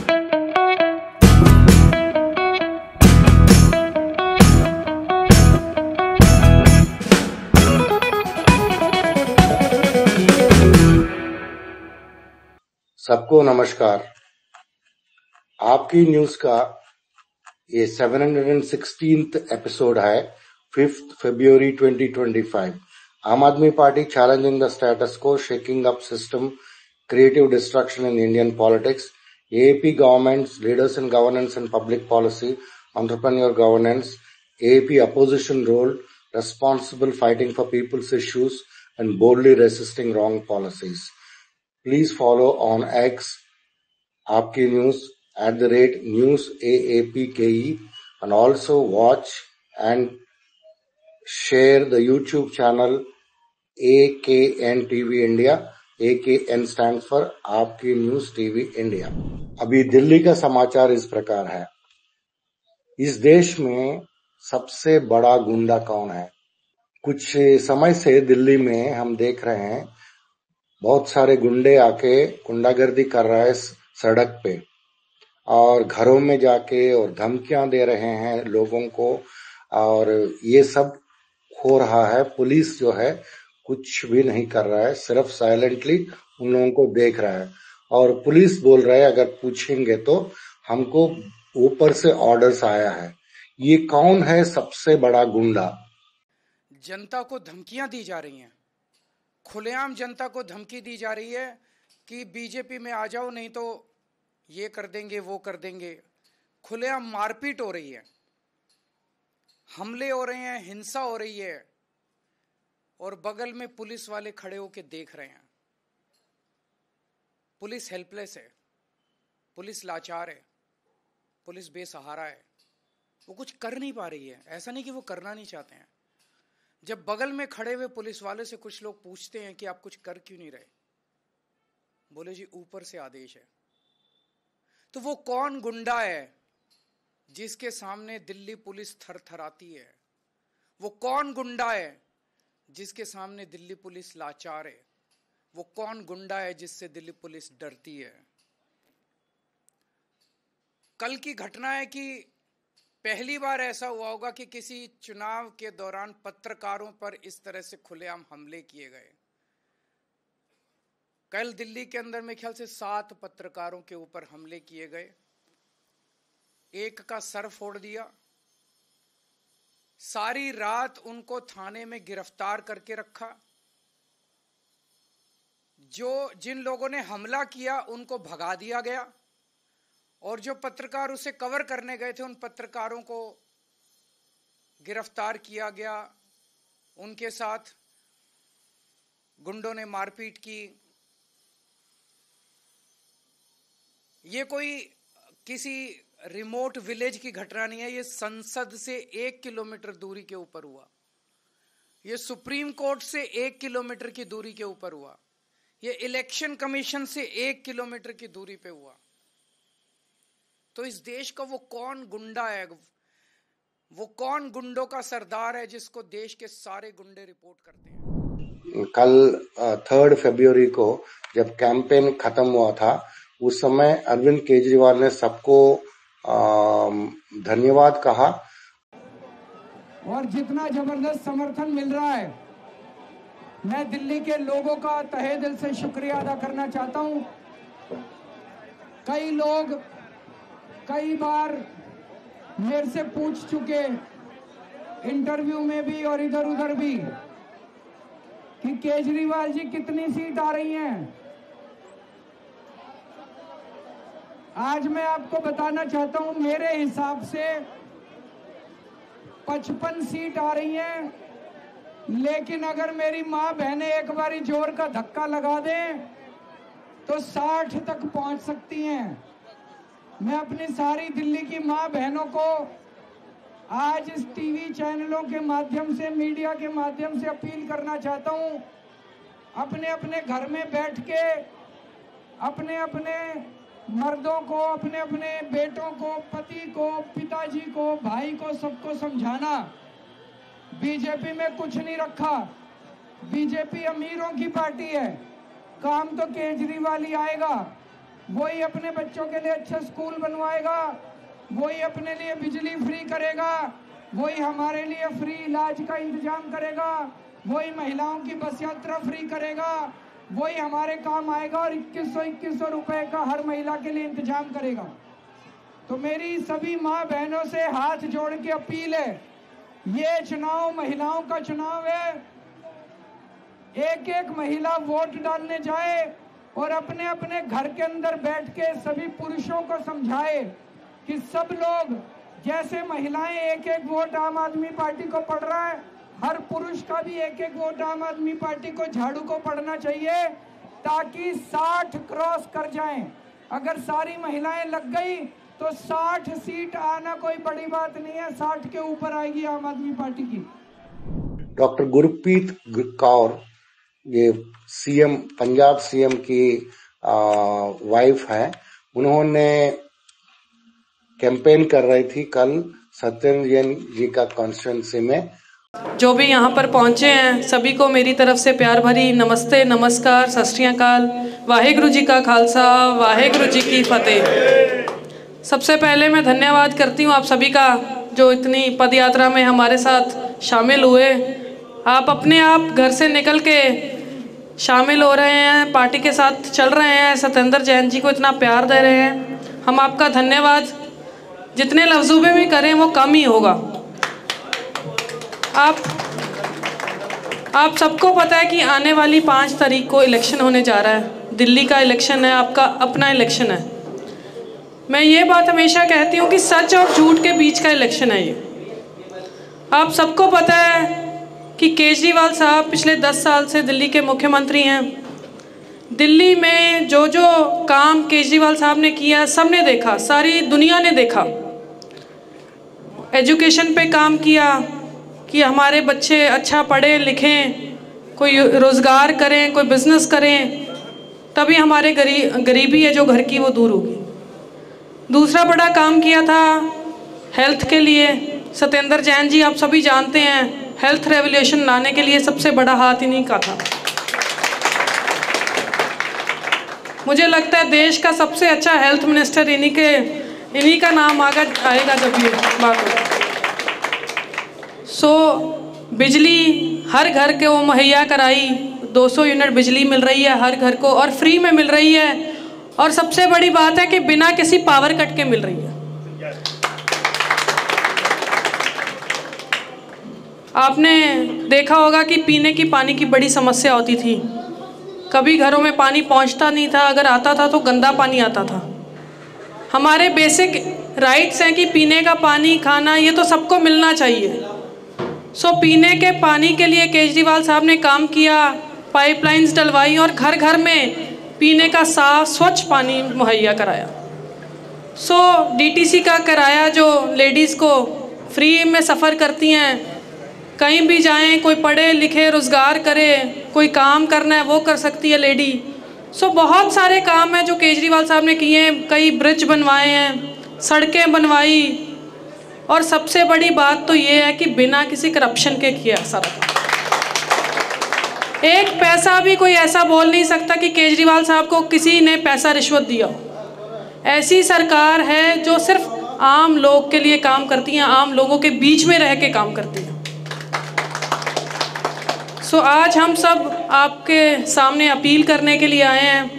सबको नमस्कार। आपकी न्यूज का ये 716th एपिसोड है, 5th February 2025। आम आदमी party challenging the status quo, shaking up system, creative destruction in Indian politics, AAP government's leaders in governance and public policy, entrepreneur governance, AAP opposition role, responsible fighting for people's issues and boldly resisting wrong policies. Please follow on X Aapki News @NewsAAPKE, and also watch and share the YouTube channel AKN TV India. AKN stands for आपकी news TV India. अभी दिल्ली का समाचार इस प्रकार है। इस देश में सबसे बड़ा गुंडा कौन है? कुछ समय से दिल्ली में हम देख रहे हैं बहुत सारे गुंडे आके गुंडागर्दी कर रहे हैं सड़क पे, और घरों में जाके और धमकियां दे रहे हैं लोगों को, और ये सब हो रहा है। पुलिस जो है कुछ भी नहीं कर रहा है, सिर्फ साइलेंटली उन लोगों को देख रहा है। और पुलिस बोल रहा है अगर पूछेंगे तो हमको ऊपर से ऑर्डर्स आया है। ये कौन है सबसे बड़ा गुंडा? जनता को धमकियां दी जा रही हैं, खुलेआम जनता को धमकी दी जा रही है कि बीजेपी में आ जाओ, नहीं तो ये कर देंगे वो कर देंगे। खुलेआम मारपीट हो रही है, हमले हो रहे हैं, हिंसा हो रही है, और बगल में पुलिस वाले खड़े होकर देख रहे हैं। पुलिस हेल्पलेस है, पुलिस लाचार है, पुलिस बेसहारा है, वो कुछ कर नहीं पा रही है। ऐसा नहीं कि वो करना नहीं चाहते हैं। जब बगल में खड़े हुए पुलिस वाले से कुछ लोग पूछते हैं कि आप कुछ कर क्यों नहीं रहे, बोले जी ऊपर से आदेश है। तो वो कौन गुंडा है जिसके सामने दिल्ली पुलिस थरथराती है? वो कौन गुंडा है जिसके सामने दिल्ली पुलिस लाचार है? वो कौन गुंडा है जिससे दिल्ली पुलिस डरती है? कल की घटना है कि पहली बार ऐसा हुआ होगा कि किसी चुनाव के दौरान पत्रकारों पर इस तरह से खुलेआम हमले किए गए। कल दिल्ली के अंदर में ख्याल से 7 पत्रकारों के ऊपर हमले किए गए। एक का सर फोड़ दिया, सारी रात उनको थाने में गिरफ्तार करके रखा। जिन लोगों ने हमला किया उनको भगा दिया गया, और जो पत्रकार उसे कवर करने गए थे उन पत्रकारों को गिरफ्तार किया गया। उनके साथ गुंडों ने मारपीट की। ये कोई किसी रिमोट विलेज की घटना नहीं है, ये संसद से 1 किलोमीटर दूरी के ऊपर हुआ। ये सुप्रीम कोर्ट से 1 किलोमीटर की दूरी के ऊपर हुआ। ये इलेक्शन कमीशन से 1 किलोमीटर की दूरी पे हुआ। तो इस देश का वो कौन गुंडा है, वो कौन गुंडों का सरदार है जिसको देश के सारे गुंडे रिपोर्ट करते हैं? कल 3 फरवरी को जब कैंपेन खत्म हुआ था, उस समय अरविंद केजरीवाल ने सबको धन्यवाद कहा। और जितना जबरदस्त समर्थन मिल रहा है, मैं दिल्ली के लोगों का तहे दिल से शुक्रिया अदा करना चाहता हूं। कई लोग कई बार मेरे से पूछ चुके, इंटरव्यू में भी और इधर उधर भी, कि केजरीवाल जी कितनी सीट आ रही हैं। आज मैं आपको बताना चाहता हूं, मेरे हिसाब से 55 सीट आ रही हैं, लेकिन अगर मेरी माँ बहनें एक बारी जोर का धक्का लगा दें तो 60 तक पहुंच सकती हैं। मैं अपनी सारी दिल्ली की माँ बहनों को आज इस टीवी चैनलों के माध्यम से, मीडिया के माध्यम से अपील करना चाहता हूं, अपने अपने घर में बैठ के अपने अपने मर्दों को, अपने अपने बेटों को, पति को, पिताजी को, भाई को, सबको समझाना, बीजेपी में कुछ नहीं रखा। बीजेपी अमीरों की पार्टी है, काम तो केजरीवाल ही आएगा। वही अपने बच्चों के लिए अच्छे स्कूल बनवाएगा, वही अपने लिए बिजली फ्री करेगा, वही हमारे लिए फ्री इलाज का इंतजाम करेगा, वही महिलाओं की बस यात्रा फ्री करेगा, वही हमारे काम आएगा और 2100 रुपए का हर महिला के लिए इंतजाम करेगा। तो मेरी सभी माँ बहनों से हाथ जोड़ के अपील है, ये चुनाव महिलाओं का चुनाव है। एक एक महिला वोट डालने जाए और अपने अपने घर के अंदर बैठ के सभी पुरुषों को समझाए कि सब लोग, जैसे महिलाएं एक एक वोट आम आदमी पार्टी को पड़ रहा है, हर पुरुष का भी एक एक वोट आम आदमी पार्टी को, झाड़ू को पड़ना चाहिए, ताकि 60 क्रॉस कर जाएं। अगर सारी महिलाएं लग गई तो 60 सीट आना कोई बड़ी बात नहीं है, 60 के ऊपर आएगी आम आदमी पार्टी की। डॉक्टर गुरप्रीत कौर, ये सीएम, पंजाब सीएम की वाइफ है, उन्होंने कैंपेन कर रही थी कल सत्येंद्र जैन जी का कॉन्स्टिट्यूंसी में। जो भी यहाँ पर पहुँचे हैं सभी को मेरी तरफ से प्यार भरी नमस्ते, नमस्कार, सत श्री अकाल। वाहेगुरु जी का खालसा, वाहेगुरु जी की फतेह। सबसे पहले मैं धन्यवाद करती हूँ आप सभी का, जो इतनी पद यात्रा में हमारे साथ शामिल हुए। आप अपने आप घर से निकल के शामिल हो रहे हैं, पार्टी के साथ चल रहे हैं, सत्येंद्र जैन जी को इतना प्यार दे रहे हैं। हम आपका धन्यवाद जितने लफ्ज़ों में भी करें वो कम ही होगा। आप सबको पता है कि आने वाली 5 तारीख को इलेक्शन होने जा रहा है। दिल्ली का इलेक्शन है, आपका अपना इलेक्शन है। मैं ये बात हमेशा कहती हूँ कि सच और झूठ के बीच का इलेक्शन है ये। आप सबको पता है कि केजरीवाल साहब पिछले 10 साल से दिल्ली के मुख्यमंत्री हैं। दिल्ली में जो जो काम केजरीवाल साहब ने किया सबने देखा, सारी दुनिया ने देखा। एजुकेशन पे काम किया कि हमारे बच्चे अच्छा पढ़े लिखें, कोई रोज़गार करें, कोई बिज़नेस करें, तभी हमारे गरीबी है जो घर की वो दूर होगी। दूसरा बड़ा काम किया था हेल्थ के लिए। सत्येंद्र जैन जी आप सभी जानते हैं, हेल्थ रेवोल्यूशन लाने के लिए सबसे बड़ा हाथ इन्हीं का था। मुझे लगता है देश का सबसे अच्छा हेल्थ मिनिस्टर इन्हीं का नाम आएगा जब ये बात हो। बिजली हर घर के वो मुहैया कराई, 200 यूनिट बिजली मिल रही है हर घर को और फ्री में मिल रही है। और सबसे बड़ी बात है कि बिना किसी पावर कट के मिल रही है। आपने देखा होगा कि पीने की पानी की बड़ी समस्या होती थी। कभी घरों में पानी पहुंचता नहीं था, अगर आता था तो गंदा पानी आता था। हमारे बेसिक राइट्स हैं कि पीने का पानी, खाना, ये तो सबको मिलना चाहिए। पीने के पानी के लिए केजरीवाल साहब ने काम किया, पाइपलाइंस डलवाई और घर घर में पीने का साफ स्वच्छ पानी मुहैया कराया। डीटीसी का किराया जो लेडीज़ को फ्री में सफ़र करती हैं, कहीं भी जाएं, कोई पढ़े लिखे रोज़गार करे, कोई काम करना है वो कर सकती है लेडी। बहुत सारे काम हैं जो केजरीवाल साहब ने किए हैं। कई ब्रिज बनवाए हैं, सड़कें बनवाई, और सबसे बड़ी बात तो ये है कि बिना किसी करप्शन के किया सारा काम। एक पैसा भी कोई ऐसा बोल नहीं सकता कि केजरीवाल साहब को किसी ने पैसा रिश्वत दिया हो। ऐसी सरकार है जो सिर्फ आम लोग के लिए काम करती है, आम लोगों के बीच में रह के काम करती है। आज हम सब आपके सामने अपील करने के लिए आए हैं।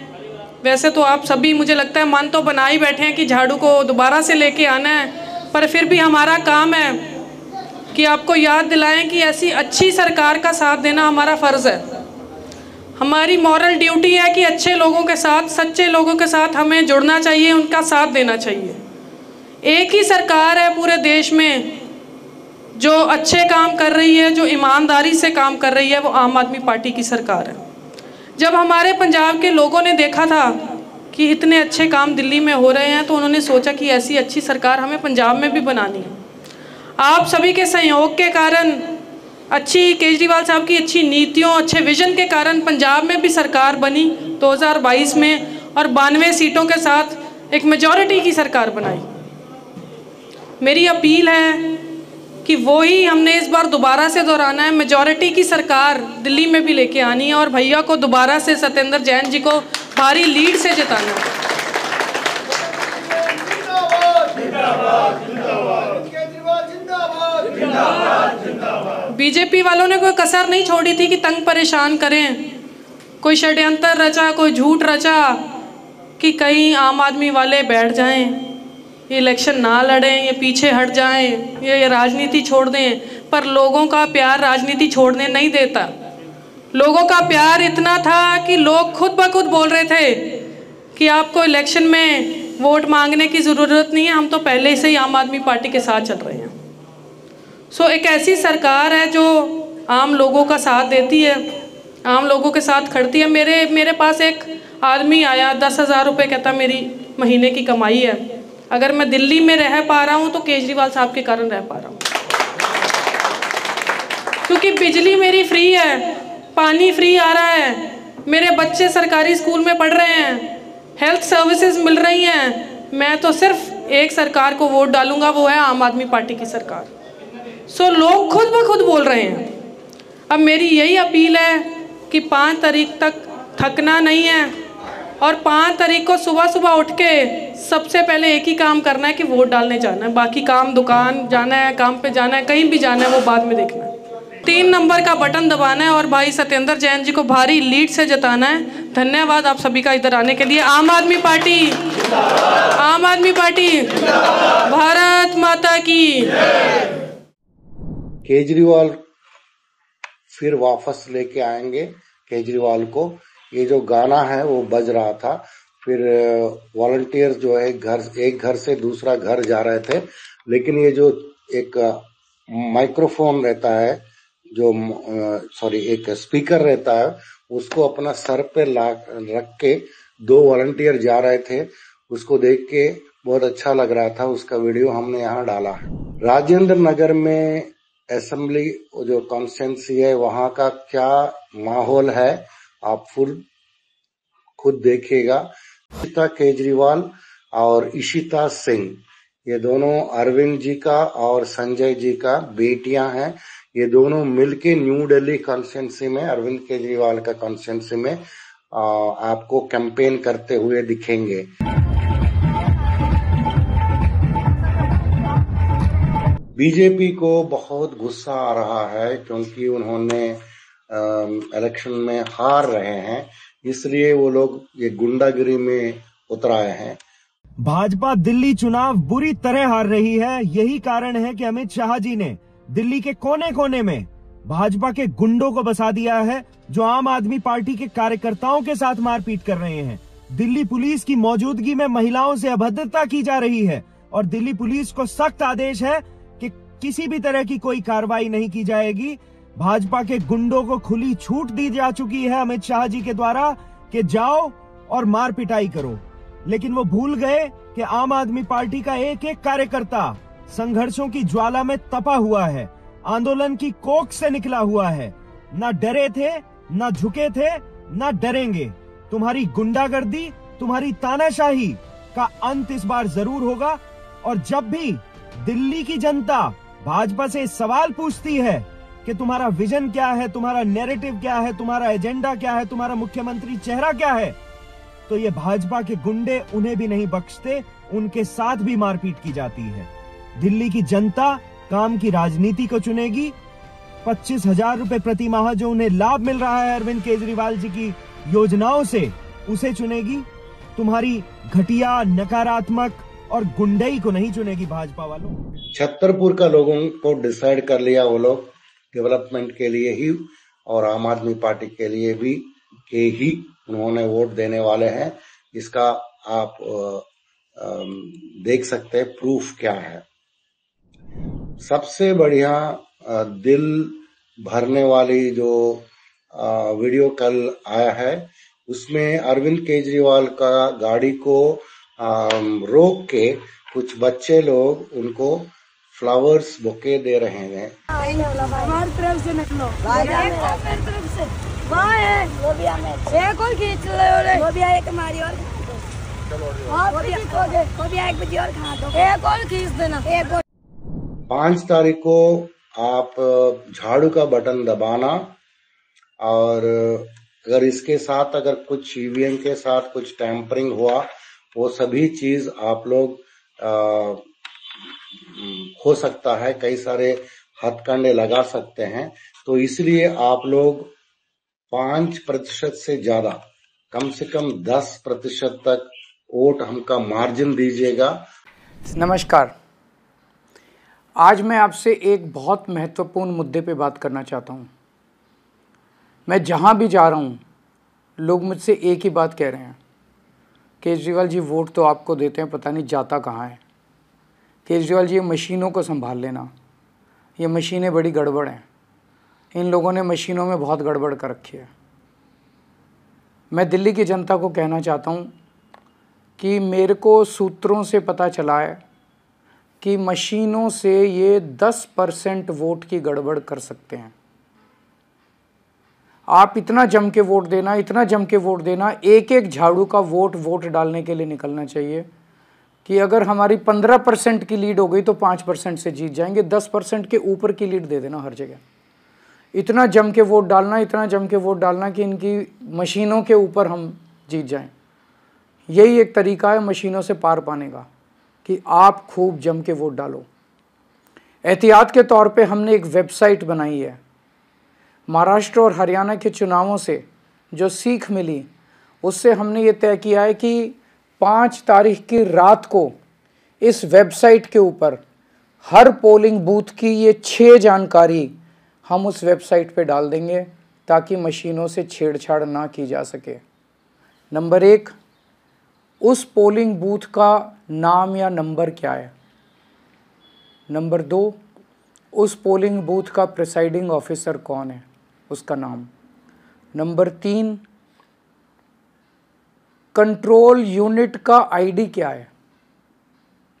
वैसे तो आप सभी, मुझे लगता है, मन तो बना ही बैठे हैं कि झाड़ू को दोबारा से लेके आना है, पर फिर भी हमारा काम है कि आपको याद दिलाएं कि ऐसी अच्छी सरकार का साथ देना हमारा फ़र्ज़ है। हमारी मॉरल ड्यूटी है कि अच्छे लोगों के साथ, सच्चे लोगों के साथ हमें जुड़ना चाहिए, उनका साथ देना चाहिए। एक ही सरकार है पूरे देश में जो अच्छे काम कर रही है, जो ईमानदारी से काम कर रही है, वो आम आदमी पार्टी की सरकार है। जब हमारे पंजाब के लोगों ने देखा था कि इतने अच्छे काम दिल्ली में हो रहे हैं, तो उन्होंने सोचा कि ऐसी अच्छी सरकार हमें पंजाब में भी बनानी है। आप सभी के सहयोग के कारण, अच्छी केजरीवाल साहब की अच्छी नीतियों, अच्छे विजन के कारण पंजाब में भी सरकार बनी 2022 में, और 92 सीटों के साथ एक मेजॉरिटी की सरकार बनाई। मेरी अपील है कि वो ही हमने इस बार दोबारा से दोहराना है, मेजॉरिटी की सरकार दिल्ली में भी लेके आनी है और भैया को दोबारा से, सत्येंद्र जैन जी को भारी लीड से जिताना है। बीजेपी वालों ने कोई कसर नहीं छोड़ी थी कि तंग परेशान करें, कोई षड्यंत्र रचा, कोई झूठ रचा कि कहीं आम आदमी वाले बैठ जाएं, ये इलेक्शन ना लड़ें, ये पीछे हट जाएं, ये राजनीति छोड़ दें। पर लोगों का प्यार राजनीति छोड़ने नहीं देता। लोगों का प्यार इतना था कि लोग खुद ब खुद बोल रहे थे कि आपको इलेक्शन में वोट मांगने की ज़रूरत नहीं है, हम तो पहले से ही आम आदमी पार्टी के साथ चल रहे हैं। सो एक ऐसी सरकार है जो आम लोगों का साथ देती है, आम लोगों के साथ खड़ती है। मेरे पास एक आदमी आया, 10,000 रुपये कहता मेरी महीने की कमाई है। अगर मैं दिल्ली में रह पा रहा हूँ तो केजरीवाल साहब के कारण रह पा रहा हूँ, क्योंकि बिजली मेरी फ्री है, पानी फ्री आ रहा है, मेरे बच्चे सरकारी स्कूल में पढ़ रहे हैं, हेल्थ सर्विसेज मिल रही हैं। मैं तो सिर्फ एक सरकार को वोट डालूंगा, वो है आम आदमी पार्टी की सरकार। सो लोग खुद ब खुद बोल रहे हैं। अब मेरी यही अपील है कि 5 तारीख तक थकना नहीं है और 5 तारीख को सुबह सुबह उठ के सबसे पहले एक ही काम करना है कि वोट डालने जाना है। बाकी काम, दुकान जाना है, काम पे जाना है, कहीं भी जाना है, वो बाद में देखना है। 3 नंबर का बटन दबाना है और भाई सत्येंद्र जैन जी को भारी लीड से जिताना है। धन्यवाद आप सभी का इधर आने के लिए। आम आदमी पार्टी, आम आदमी पार्टी, भारत माता की। केजरीवाल फिर वापस लेके आएंगे केजरीवाल को। ये जो गाना है वो बज रहा था, फिर वॉलंटियर्स जो है एक घर से दूसरा घर जा रहे थे, लेकिन ये जो एक माइक्रोफोन रहता है, एक स्पीकर रहता है, उसको अपना सर पे रख के 2 वॉलंटियर जा रहे थे। उसको देख के बहुत अच्छा लग रहा था, उसका वीडियो हमने यहाँ डाला है। राजेंद्र नगर में असेंबली जो कॉन्स्टिट्यूंसी है, वहाँ का क्या माहौल है आप खुद देखिएगा। इशिता केजरीवाल और इशिता सिंह, ये दोनों अरविंद जी का और संजय जी का बेटियां हैं। ये दोनों मिलके न्यू दिल्ली कॉन्स्टिट्यूंसी में, अरविंद केजरीवाल का कॉन्स्टिट्यूंसी में आपको कैंपेन करते हुए दिखेंगे। बीजेपी को बहुत गुस्सा आ रहा है क्योंकि उन्होंने इलेक्शन में हार रहे हैं, इसलिए वो लोग ये गुंडागिरी में उतर आए हैं। भाजपा दिल्ली चुनाव बुरी तरह हार रही है। यही कारण है कि अमित शाह जी ने दिल्ली के कोने कोने में भाजपा के गुंडों को बसा दिया है, जो आम आदमी पार्टी के कार्यकर्ताओं के साथ मारपीट कर रहे हैं। दिल्ली पुलिस की मौजूदगी में महिलाओं से अभद्रता की जा रही है और दिल्ली पुलिस को सख्त आदेश है कि किसी भी तरह की कोई कार्रवाई नहीं की जाएगी। भाजपा के गुंडों को खुली छूट दी जा चुकी है अमित शाह जी के द्वारा कि जाओ और मार पिटाई करो, लेकिन वो भूल गए कि आम आदमी पार्टी का एक एक कार्यकर्ता संघर्षों की ज्वाला में तपा हुआ है, आंदोलन की कोख से निकला हुआ है। ना डरे थे, ना झुके थे, ना डरेंगे। तुम्हारी गुंडागर्दी, तुम्हारी तानाशाही का अंत इस बार जरूर होगा। और जब भी दिल्ली की जनता भाजपा से सवाल पूछती है कि तुम्हारा विजन क्या है, तुम्हारा नैरेटिव क्या है, तुम्हारा एजेंडा क्या है, तुम्हारा मुख्यमंत्री चेहरा क्या है, तो ये भाजपा के गुंडे उन्हें भी नहीं बख्शते, उनके साथ भी मारपीट की जाती है। दिल्ली की जनता काम की राजनीति को चुनेगी। 25,000 रुपए प्रति माह जो उन्हें लाभ मिल रहा है अरविंद केजरीवाल जी की योजनाओं से, उसे चुनेगी। तुम्हारी घटिया, नकारात्मक और गुंडई को नहीं चुनेगी भाजपा वालों। छतरपुर का लोगों को डिसाइड कर लिया, वो लोग डेवलपमेंट के लिए ही और आम आदमी पार्टी के लिए भी के ही उन्होंने वोट देने वाले हैं। इसका आप देख सकते हैं प्रूफ क्या है। सबसे बढ़िया दिल भरने वाली जो वीडियो कल आया है, उसमें अरविंद केजरीवाल का गाड़ी को रोक के कुछ बच्चे लोग उनको फ्लावर्स बुके दे रहे हैं। हमारी तरफ से निकलो, मेरी तरफ से वहाँ है, वो भी हमें एक और खींच लो, वो भी एक हमारी और वो भी एक बजे और खा दो, एक और खींच देना, एक और। 5 तारीख को आप झाड़ू का बटन दबाना, और अगर इसके साथ अगर कुछ ईवीएम के साथ कुछ टैंपरिंग हुआ, वो सभी चीज आप लोग हो सकता है, कई सारे हथकंडे लगा सकते हैं। तो इसलिए आप लोग 5% से ज्यादा, कम से कम 10% तक वोट हमका मार्जिन दीजिएगा। नमस्कार, आज मैं आपसे एक बहुत महत्वपूर्ण मुद्दे पे बात करना चाहता हूँ। मैं जहाँ भी जा रहा हूँ, लोग मुझसे एक ही बात कह रहे हैं, केजरीवाल जी वोट तो आपको देते हैं, पता नहीं जाता कहाँ है। केजरीवाल जी ये मशीनों को संभाल लेना, ये मशीनें बड़ी गड़बड़ हैं, इन लोगों ने मशीनों में बहुत गड़बड़ कर रखी है। मैं दिल्ली की जनता को कहना चाहता हूँ कि मेरे को सूत्रों से पता चला है कि मशीनों से ये 10% वोट की गड़बड़ कर सकते हैं। आप इतना जम के वोट देना, इतना जम के वोट देना, एक एक झाड़ू का वोट डालने के लिए निकलना चाहिए कि अगर हमारी 15% की लीड हो गई तो 5% से जीत जाएंगे। 10% के ऊपर की लीड दे देना हर जगह। इतना जम के वोट डालना, इतना जम के वोट डालना कि इनकी मशीनों के ऊपर हम जीत जाएं। यही एक तरीका है मशीनों से पार पाने का, कि आप खूब जम के वोट डालो। एहतियात के तौर पे हमने एक वेबसाइट बनाई है। महाराष्ट्र और हरियाणा के चुनावों से जो सीख मिली, उससे हमने ये तय किया है कि 5 तारीख की रात को इस वेबसाइट के ऊपर हर पोलिंग बूथ की ये 6 जानकारी हम उस वेबसाइट पे डाल देंगे ताकि मशीनों से छेड़छाड़ ना की जा सके। नंबर 1, उस पोलिंग बूथ का नाम या नंबर क्या है। नंबर 2, उस पोलिंग बूथ का प्रिसाइडिंग ऑफिसर कौन है, उसका नाम। नंबर 3, कंट्रोल यूनिट का आईडी क्या है,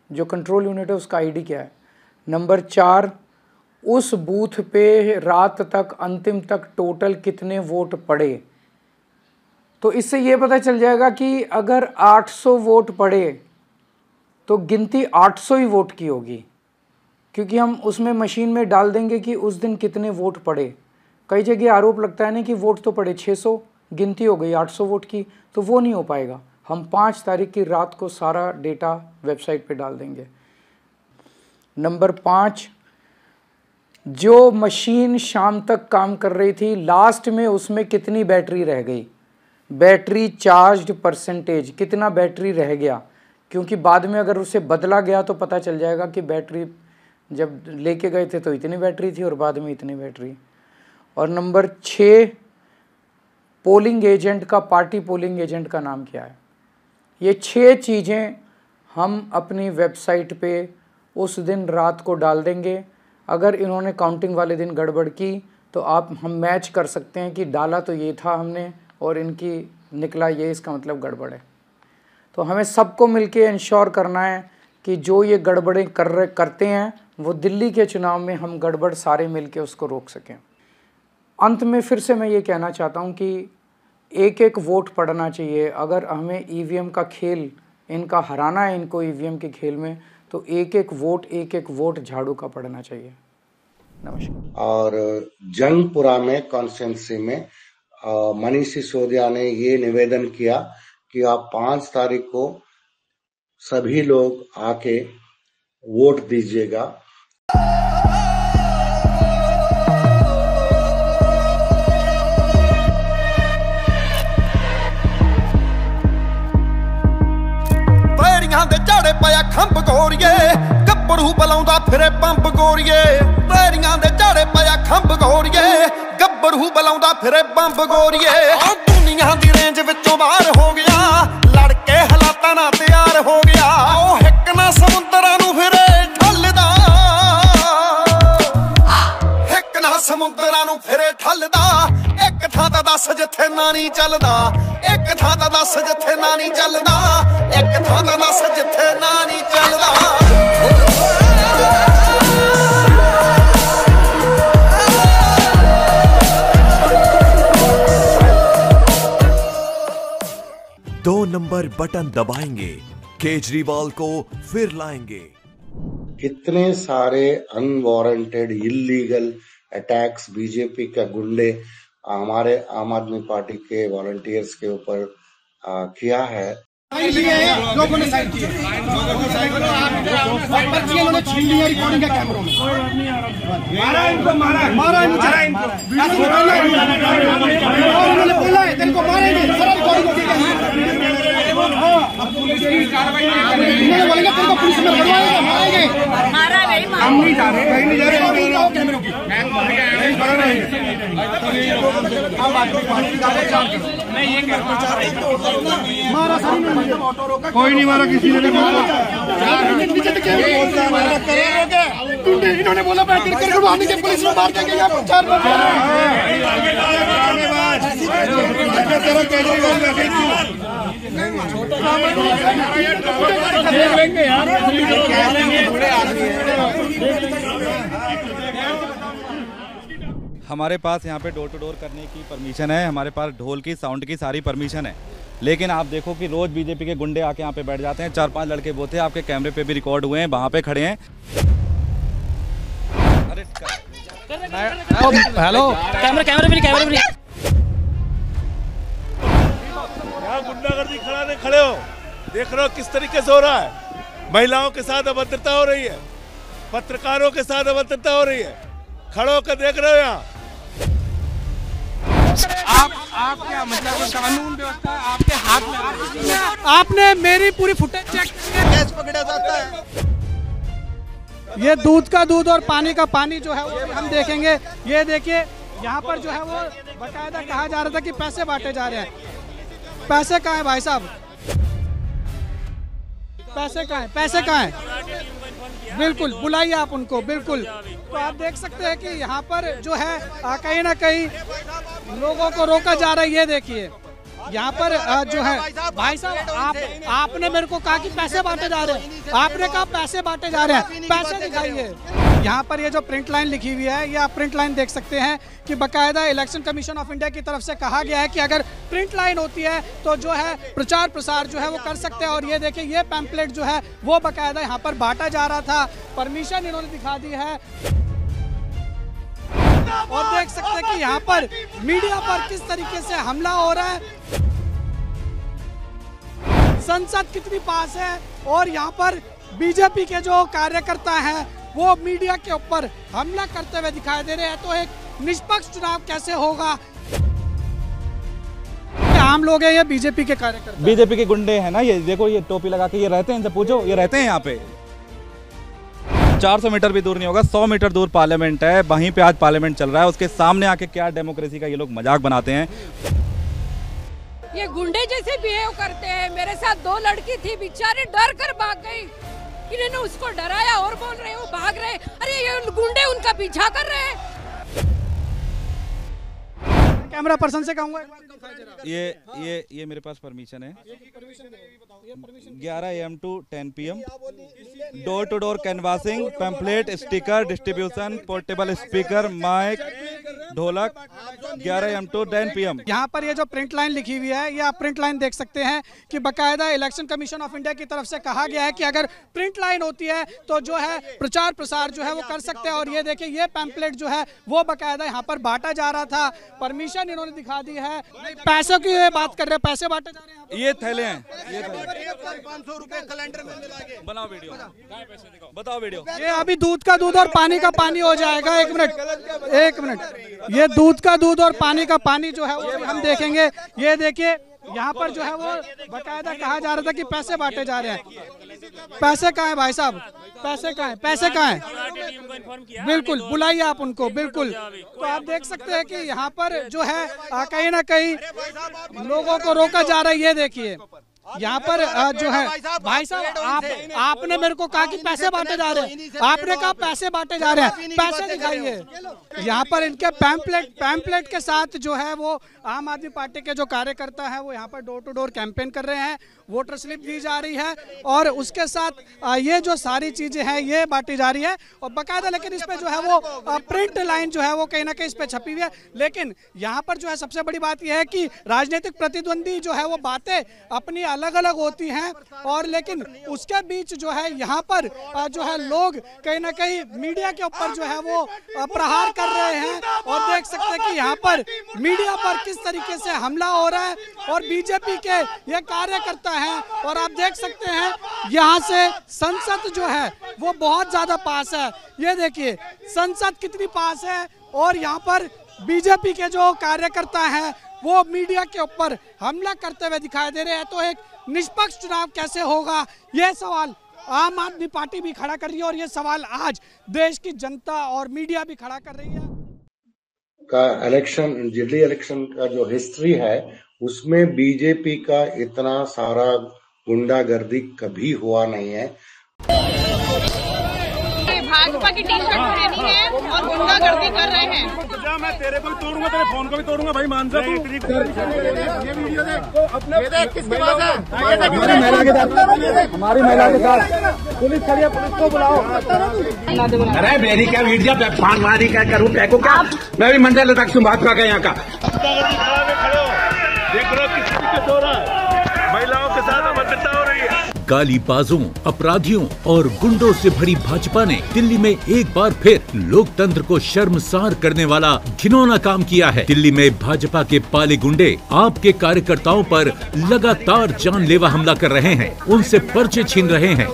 जो कंट्रोल यूनिट है उसका आईडी क्या है। नंबर 4, उस बूथ पे रात तक, अंतिम तक टोटल कितने वोट पड़े। तो इससे ये पता चल जाएगा कि अगर 800 वोट पड़े तो गिनती 800 ही वोट की होगी, क्योंकि हम उसमें मशीन में डाल देंगे कि उस दिन कितने वोट पड़े। कई जगह आरोप लगता है ना कि वोट तो पड़े 600, गिनती हो गई 800 वोट की, तो वो नहीं हो पाएगा। हम 5 तारीख की रात को सारा डेटा वेबसाइट पे डाल देंगे। नंबर 5, जो मशीन शाम तक काम कर रही थी, लास्ट में उसमें कितनी बैटरी रह गई, बैटरी चार्ज्ड परसेंटेज, कितना बैटरी रह गया, क्योंकि बाद में अगर उसे बदला गया तो पता चल जाएगा कि बैटरी जब लेके गए थे तो इतनी बैटरी थी और बाद में इतनी बैटरी। और नंबर 6, पोलिंग एजेंट का, पार्टी पोलिंग एजेंट का नाम क्या है। ये 6 चीज़ें हम अपनी वेबसाइट पे उस दिन रात को डाल देंगे। अगर इन्होंने काउंटिंग वाले दिन गड़बड़ की तो हम मैच कर सकते हैं कि डाला तो ये था हमने और इनकी निकला ये, इसका मतलब गड़बड़ है। तो हमें सबको मिलके इंश्योर करना है कि जो ये गड़बड़ें करते हैं वो दिल्ली के चुनाव में हम गड़बड़ सारे मिलके उसको रोक सकें। अंत में फिर से मैं ये कहना चाहता हूँ कि एक एक वोट पड़ना चाहिए। अगर हमें ईवीएम का खेल, इनका हराना है इनको ईवीएम के खेल में, तो एक एक वोट झाड़ू का पड़ना चाहिए। नमस्कार। और जंगपुरा में कॉन्स्टिट्यूंसी में मनीष सिसोदिया ने ये निवेदन किया कि आप 5 तारीख को सभी लोग आके वोट दीजिएगा। ਦੇ ਝਾੜੇ ਪਾਇਆ ਖੰਭ ਗੋਰੀਏ, ਗੱਭਰੂ ਬਲਾਉਂਦਾ ਫਿਰੇ ਪੰਪ ਗੋਰੀਏ। ਪੈਰੀਆਂ ਦੇ ਝਾੜੇ ਪਾਇਆ ਖੰਭ ਗੋਰੀਏ, ਗੱਭਰੂ ਬਲਾਉਂਦਾ ਫਿਰੇ ਪੰਪ ਗੋਰੀਏ। ਆ ਦੁਨੀਆ ਦੀ ਰੇਂਜ ਵਿੱਚੋਂ ਬਾਹਰ ਹੋ ਗਿਆ, ਲੜ ਕੇ ਹਾਲਾਤਾਂ ਨਾਲ ਤਿਆਰ ਹੋ ਗਿਆ। ਉਹ ਹਿੱਕ ਨਾ ਸਮੁੰਦਰਾਂ ਨੂੰ ਫਿਰੇ ਠੱਲਦਾ, ਹਿੱਕ ਨਾ ਸਮੁੰਦਰਾਂ ਨੂੰ ਫਿਰੇ ਠੱਲਦਾ। ਇੱਕ ਥਾਂ ਤਾਂ ਦੱਸ ਜਿੱਥੇ ਨਾ ਨਹੀਂ ਚੱਲਦਾ, ਇੱਕ ਥਾਂ ਤਾਂ ਦੱਸ ਜਿੱਥੇ ਨਾ ਨਹੀਂ ਚੱਲਦਾ, ਇੱਕ ਥਾਂ ਤਾਂ ਦੱਸ ਜਿੱਥੇ ਨਾ ਨਹੀਂ ਚੱਲਦਾ। दो नंबर बटन दबाएंगे, केजरीवाल को फिर लाएंगे। कितने सारे अनवारंटेड इलीगल अटैक्स बीजेपी के गुंडे हमारे आम आदमी पार्टी के वॉलंटियर्स के ऊपर किया है। इन्होंने छीन लिया रिकॉर्डिंग के कैमरों में। मारा इनको, मारा इनको, उन्होंने बोला है तेरे को मारेंगे, सारा रिकॉर्डिंग होगी। उन्होंने बोलेंगे तेरे को पुलिस में भरवाएंगे, मारेंगे। हम नहीं जा रहे, कहीं नहीं जा रहे कैमरों की। मैं ये कह रहा हूँ मारा कोई नहीं, मारा किसी ने नहीं मारा। इन्होंने बोला मैं करवाने के पुलिस में मार देंगे। यहाँ 4 हमारे पास यहाँ पे डोर टू डोर करने की परमिशन है, हमारे पास ढोल की साउंड की सारी परमिशन है, लेकिन आप देखो कि रोज बीजेपी के गुंडे आके यहाँ पे बैठ जाते हैं। 4-5 लड़के वो थे, आपके कैमरे पे भी रिकॉर्ड हुए हैं, वहाँ पे खड़े हैं। हेलो, कैमरे पे यहाँ गुंडागर्दी खड़े हो, देख रहे हो किस तरीके से हो रहा है। महिलाओं के साथ अभद्रता हो रही है, पत्रकारों के साथ अभद्रता हो रही है, खड़े होकर देख रहे हो। यहाँ आप क्या मतलब कानून व्यवस्था आपके हाथ में? आपने मेरी पूरी फुटेज चेक कैसे पकड़ा जाता है? ये दूध का दूध और पानी का पानी जो है वो हम देखेंगे। ये देखिए यहाँ पर जो है वो बाकायदा कहा जा रहा था कि पैसे बांटे जा रहे हैं। पैसे कहाँ हैं भाई साहब? पैसे कहाँ हैं? बिल्कुल बुलाइए आप उनको, बिल्कुल। तो आप देख सकते हैं कि यहाँ पर जो है कहीं ना कहीं लोगों को रोका जा रहा है। ये देखिए यहाँ पर जो है भाई साहब, आपने मेरे को कहा कि पैसे बांटे जा रहे हैं, आपने कहा पैसे बांटे जा रहे हैं, पैसे दिखाइए। यहाँ पर ये जो प्रिंट लाइन लिखी हुई है, ये आप प्रिंट लाइन देख सकते हैं कि बाकायदा इलेक्शन कमीशन ऑफ इंडिया की तरफ से कहा गया है कि अगर प्रिंट लाइन होती है तो जो है प्रचार प्रसार जो है वो कर सकते हैं। और ये देखिए ये पैम्पलेट जो है वो बाकायदा यहाँ पर बांटा जा रहा था, परमिशन इन्होंने दिखा दी है। और देख सकते हैं कि यहाँ पर मीडिया पर किस तरीके से हमला हो रहा है। संसद कितनी पास है और यहाँ पर बीजेपी के जो कार्यकर्ता हैं वो मीडिया के ऊपर हमला करते हुए दिखाई दे रहे हैं। तो एक निष्पक्ष चुनाव कैसे होगा? आम लोग हैं, ये बीजेपी के कार्यकर्ता, बीजेपी के गुंडे हैं ना। ये देखो, ये टोपी लगा के ये रहते हैं, इनसे पूछो, ये रहते हैं यहाँ पे। 400 मीटर भी दूर नहीं होगा, 100 मीटर दूर पार्लियामेंट है, वहीं पे आज पार्लियामेंट चल रहा है। उसके सामने आके क्या डेमोक्रेसी का ये लोग मजाक बनाते हैं। ये गुंडे जैसे बिहेव करते हैं। मेरे साथ 2 लड़की थी, बेचारी डर कर भाग गई। इन्होंने उसको डराया और बोल रहे वो भाग रहे। अरे ये गुंडे उनका पीछा कर रहे हैं। कैमरा पर्सन से कहूंगा ये मेरे पास परमिशन है। 11 AM to 10 PM door to door canvassing, pamphlet, sticker distribution, portable speaker, mic, dholak, 11 AM to 10 PM। यहाँ पर ये जो प्रिंट लाइन लिखी हुई है, ये आप प्रिंट लाइन देख सकते हैं कि बाकायदा इलेक्शन कमीशन ऑफ इंडिया की तरफ से कहा गया है कि अगर प्रिंट लाइन होती है तो जो है प्रचार प्रसार जो है वो कर सकते हैं। और ये देखिए ये पैम्पलेट जो है वो बाकायदा यहाँ पर बांटा जा रहा था, परमिशन इन्होंने दिखा दी है। पैसों की बात कर रहे हैं, पैसे बांटे जा रहे हैं। ये थैले हैं, ये 500 रुपए कैलेंडर में मिला के बनाओ वीडियो, बताओ वीडियो। ये अभी दूध का दूध और पानी का पानी हो जाएगा। एक मिनट, ये दूध का दूध और पानी का पानी जो है वो हम देखेंगे। ये देखिए यहाँ पर जो है वो बाकायदा कहा जा रहा था कि पैसे बांटे जा रहे हैं। पैसे कहाँ हैं भाई साहब? पैसे कहाँ हैं? बिल्कुल बुलाइए आप उनको, बिल्कुल। तो आप देख सकते हैं कि यहाँ पर जो है कहीं ना कहीं लोगों को रोका जा रहा है। ये देखिए यहाँ पर जो है भाई साहब, आपने मेरे को कहा कि पैसे बांटे जा रहे हैं, आपने कहा पैसे बांटे जा रहे हैं, पैसे दिखाइए। यहाँ पर इनके पैम्पलेट के साथ जो है वो आम आदमी पार्टी के जो कार्यकर्ता है वो यहाँ पर डोर टू डोर कैंपेन कर रहे हैं। वोटर स्लिप दी जा रही है और उसके साथ ये जो सारी चीजें हैं ये बांटी जा रही है और बाकायदा। लेकिन इस पे जो है वो प्रिंट लाइन जो है वो कहीं ना कहीं इस पे छपी हुई है। लेकिन यहाँ पर जो है सबसे बड़ी बात यह है कि राजनीतिक प्रतिद्वंदी जो है वो बातें अपनी अलग अलग होती हैं, और लेकिन उसके बीच जो है यहाँ पर जो है लोग कहीं ना कहीं मीडिया के ऊपर जो है वो प्रहार कर रहे हैं। और देख सकते हैं कि यहाँ पर मीडिया पर किस तरीके से हमला हो रहा है, और बीजेपी के ये कार्यकर्ता हैं। और आप देख सकते हैं यहाँ से संसद जो है वो बहुत ज्यादा पास है। ये देखिए संसद कितनी पास है, और यहाँ पर बीजेपी के जो कार्यकर्ता हैं वो मीडिया के ऊपर हमला करते हुए दिखाई दे रहे हैं। तो एक निष्पक्ष चुनाव कैसे होगा, ये सवाल आम आदमी पार्टी भी खड़ा कर रही है, और ये सवाल आज देश की जनता और मीडिया भी खड़ा कर रही है। का इलेक्शन, दिल्ली इलेक्शन का जो हिस्ट्री है उसमें बीजेपी का इतना सारा गुंडागर्दी कभी हुआ नहीं है। भाजपा की टी शर्ट पहनी है और गुंडागर्दी कर रहे हैं। मैं तेरे को भी तोड़ूंगा, तेरे फोन को भी तोड़ूंगा भाई, मान जा तू। ये वीडियो देख, किसके पास है? हमारी महिला के साथ पुलिस खड़ी है, पुलिस को बुलाओ। अरे मेरी क्या वीडियो मारी क्या करूँ, क्या क्या? मैं भी मंडल तक भाजपा का यहाँ का। देख रहे हो किस तरीके से हो रहा है, महिलाओं के साथ अभद्रता हो रही है। गालीबाजों, अपराधियों और गुंडों से भरी भाजपा ने दिल्ली में एक बार फिर लोकतंत्र को शर्मसार करने वाला घिनौना काम किया है। दिल्ली में भाजपा के पाले गुंडे आपके कार्यकर्ताओं पर लगातार जानलेवा हमला कर रहे हैं, उनसे पर्चे छीन रहे हैं।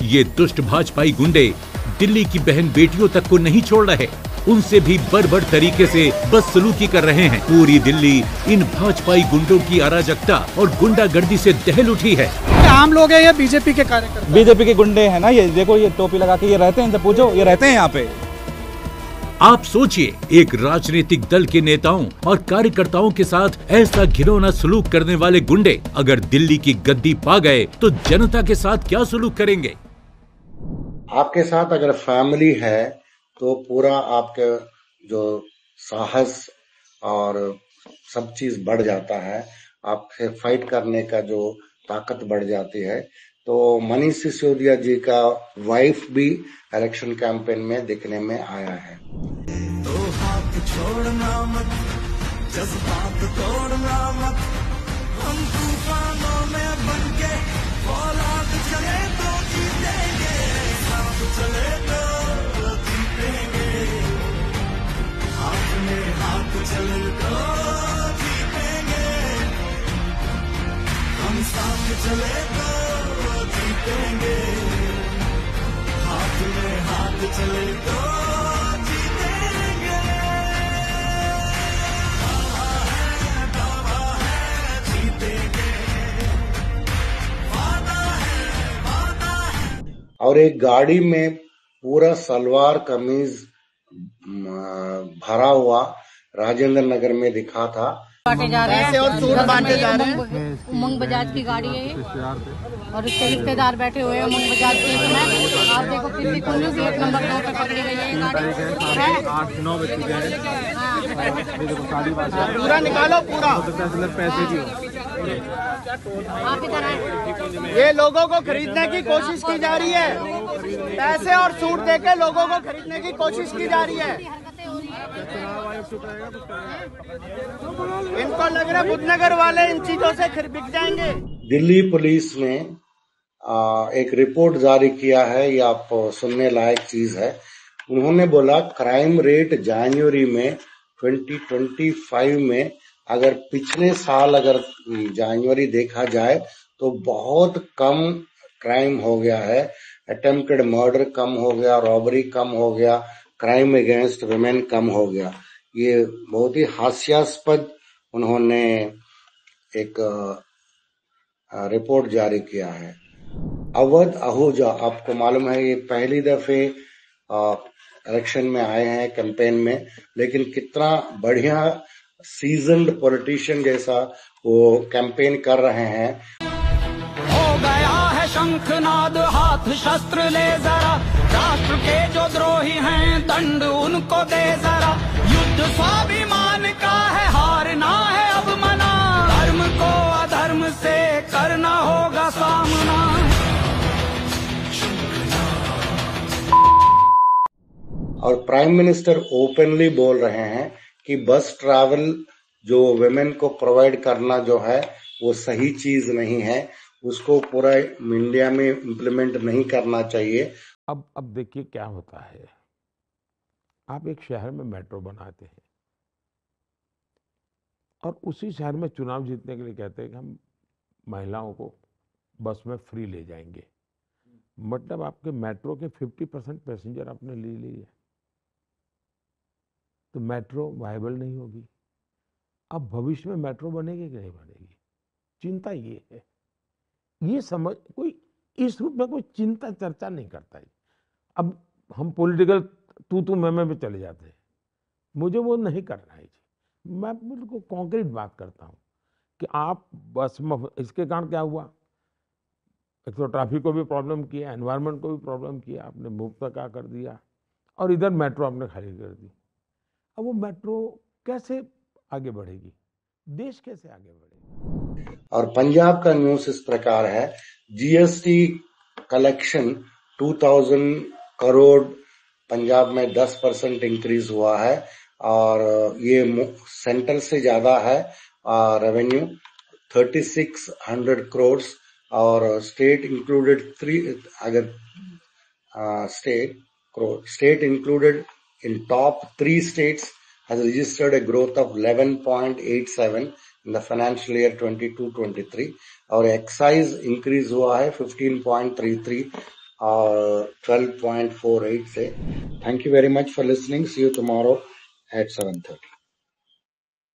ये दुष्ट भाजपाई गुंडे दिल्ली की बहन बेटियों तक को नहीं छोड़ रहे, उनसे भी बर्बर तरीके से बदसलूकी कर रहे हैं। पूरी दिल्ली इन भाजपाई गुंडों की अराजकता और गुंडागर्दी से दहल उठी है। आम लोग हैं, ये बीजेपी के कार्यकर्ता, बीजेपी के गुंडे हैं ना। ये देखो, ये टोपी लगा के ये रहते हैं, इनसे पूछो, ये रहते हैं यहाँ पे। आप सोचिए, एक राजनीतिक दल के नेताओं और कार्यकर्ताओं के साथ ऐसा घिनौना सलूक करने वाले गुंडे अगर दिल्ली की गद्दी पा गए तो जनता के साथ क्या सलूक करेंगे? आपके साथ अगर फैमिली है तो पूरा आपके जो साहस और सब चीज बढ़ जाता है, आपसे फाइट करने का जो ताकत बढ़ जाती है। तो मनीष सिसोदिया जी का वाइफ भी इलेक्शन कैंपेन में दिखने में आया है। तो हाथ छोड़ना मत, जज्बात तोड़ना मत, हम तूफानों में बनके फौलाद चले तो जीतेंगे, साथ चले तो जीतेंगे, हाथ में हाथ चले तो जीतेंगे, हम साथ चले तो जीतेंगे, हाथ में हाथ चले तो जीतेंगे। दावा है जीतेंगे, वादा है। और एक गाड़ी में पूरा सलवार कमीज भरा हुआ राजेंद्र नगर में दिखा था। बांटे जा रहे हैं और सूट बांटे जा रहे हैं। उमंग बजाज की गाड़ी है ये, और इसके रिश्तेदार बैठे हुए हैं उमंग बजाज के। आप देखो कितनी कंजूस, 1 नंबर 2 पे पकड़ी गई है ये गाड़ी। 8-9 बजे पूरा निकालो, पूरा पैसे की आप इधर आए। ये लोगों को खरीदने की कोशिश की जा रही है, पैसे और सूट देके लोगों को खरीदने की कोशिश की जा रही है। इनको लग रहा है बुद्धनगर वाले इन चीजों से बिक जाएंगे। दिल्ली पुलिस ने एक रिपोर्ट जारी किया है, ये आप सुनने लायक चीज है। उन्होंने बोला क्राइम रेट जनवरी में 2025 में अगर पिछले साल अगर जनवरी देखा जाए तो बहुत कम क्राइम हो गया है। अटेम्प्टेड मर्डर कम हो गया, रॉबरी कम हो गया, क्राइम अगेंस्ट वुमेन कम हो गया। ये बहुत ही हास्यास्पद उन्होंने एक रिपोर्ट जारी किया है। अवध आहूजा, आपको मालूम है ये पहली दफे इलेक्शन में आए हैं कैंपेन में, लेकिन कितना बढ़िया सीजन्ड पॉलिटिशियन जैसा वो कैंपेन कर रहे हैं। हो गया है शंखनाद, हाथ शस्त्र ले जरा, राष्ट्र के जो द्रोही हैं दंड उनको दे जरा, युद्ध स्वाभिमान का है, हारना है अब मना, धर्म को अधर्म से करना होगा सामना। और प्राइम मिनिस्टर ओपनली बोल रहे हैं कि बस ट्रैवल जो वुमेन को प्रोवाइड करना जो है वो सही चीज नहीं है, उसको पूरा इंडिया में इम्प्लीमेंट नहीं करना चाहिए। अब देखिए क्या होता है, आप एक शहर में मेट्रो बनाते हैं और उसी शहर में चुनाव जीतने के लिए कहते हैं कि हम महिलाओं को बस में फ्री ले जाएंगे। मतलब आपके मेट्रो के 50% पैसेंजर आपने ले लिए, तो मेट्रो वायबल नहीं होगी। अब भविष्य में मेट्रो बनेगी कि नहीं बनेगी, चिंता ये है। ये समझ कोई इस रूप में कोई चिंता चर्चा नहीं करता है। अब हम पॉलिटिकल तू मैं पे चले जाते हैं, मुझे वो नहीं करना है जी। मैं बिल्कुल कॉन्क्रीट बात करता हूँ कि आप बस में, इसके कारण क्या हुआ, एक तो ट्रैफिक को भी प्रॉब्लम किया, एनवायरनमेंट को भी प्रॉब्लम किया, आपने मुफ्त का कर दिया, और इधर मेट्रो आपने खाली कर दी। अब वो मेट्रो कैसे आगे बढ़ेगी, देश कैसे आगे बढ़ेगा। और पंजाब का न्यूज़ इस प्रकार है, जीएसटी कलेक्शन 2000 करोड़ पंजाब में 10% इंक्रीज हुआ है, और ये सेंटर से ज्यादा है रेवेन्यू 3600 करोड़, और state included state included in top 3 states has registered a growth of 11.87 in the financial year 22-23, और एक्साइज इंक्रीज हुआ है 15.33 और 12.48 से। Thank you very much for listening. See you tomorrow at 7:30.